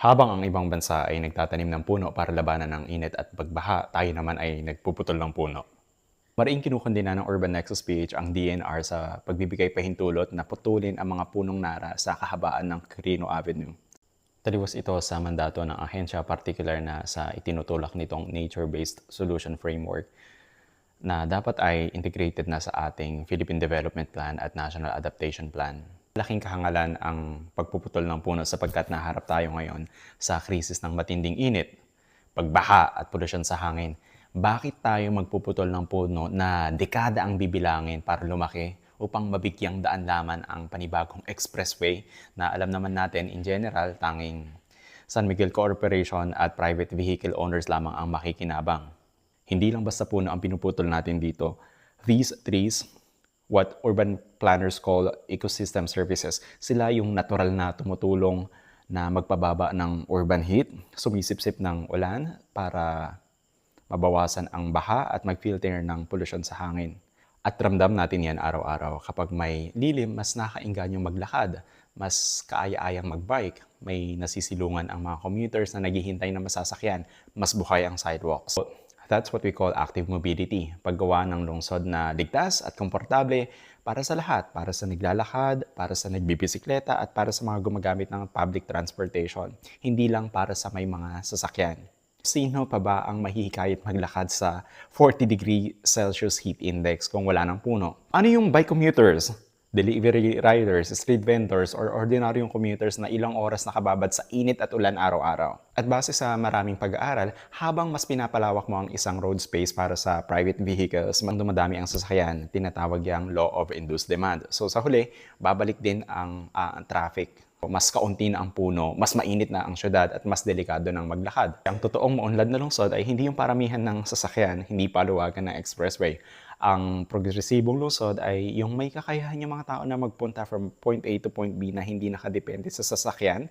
Habang ang ibang bansa ay nagtatanim ng puno para labanan ng init at pagbaha, tayo naman ay nagpuputol ng puno. Mariing kinukondena ng Urban Nexus PH ang DNR sa pagbibigay pahintulot na putulin ang mga punong nara sa kahabaan ng Quirino Avenue. Taliwas ito sa mandato ng ahensya partikular na sa itinutulak nitong Nature-Based Solution Framework na dapat ay integrated na sa ating Philippine Development Plan at National Adaptation Plan. Laking kahangalan ang pagpuputol ng puno sapagkat naharap tayo ngayon sa krisis ng matinding init, pagbaha at polusyon sa hangin. Bakit tayo magpuputol ng puno na dekada ang bibilangin para lumaki upang mabigyang daan lamang ang panibagong expressway na alam naman natin in general tanging San Miguel Corporation at private vehicle owners lamang ang makikinabang. Hindi lang basta puno ang pinuputol natin dito. These trees, what urban planners call ecosystem services, sila yung natural na tumutulong na magpababa ng urban heat, sumisipsip ng ulan para mabawasan ang baha at mag-filter ng polusyon sa hangin. At ramdam natin yan araw-araw. Kapag may lilim, mas nakakaingan yung maglakad, mas kaaya-ayang magbike, may nasisilungan ang mga commuters na naghihintay na masasakyan, mas buhay ang sidewalks. So, that's what we call active mobility. Paggawa ng lungsod na ligtas at komportable para sa lahat, para sa naglalakad, para sa nagbibisikleta at para sa mga gumagamit ng public transportation. Hindi lang para sa may mga sasakyan. Sino pa ba ang mahihikayat maglakad sa 40°C heat index kung wala ng puno? Ano yung bike commuters, delivery riders, street vendors, or ordinaryong commuters na ilang oras nakababad sa init at ulan araw-araw? At base sa maraming pag-aaral, habang mas pinapalawak mo ang isang road space para sa private vehicles, mas dumadami ang sasakyan, tinatawag yung law of induced demand. So sa huli, babalik din ang traffic. Mas kaunti na ang puno, mas mainit na ang syudad at mas delikado ng maglakad. Ang totoong maunlad na lungsod ay hindi yung paramihan ng sasakyan, hindi paluwagan ng expressway. Ang progresibong lungsod ay yung may kakayahan yung mga tao na magpunta from point A to point B na hindi nakadepende sa sasakyan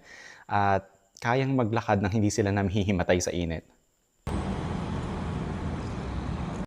at kayang maglakad nang hindi sila namihihimatay sa init.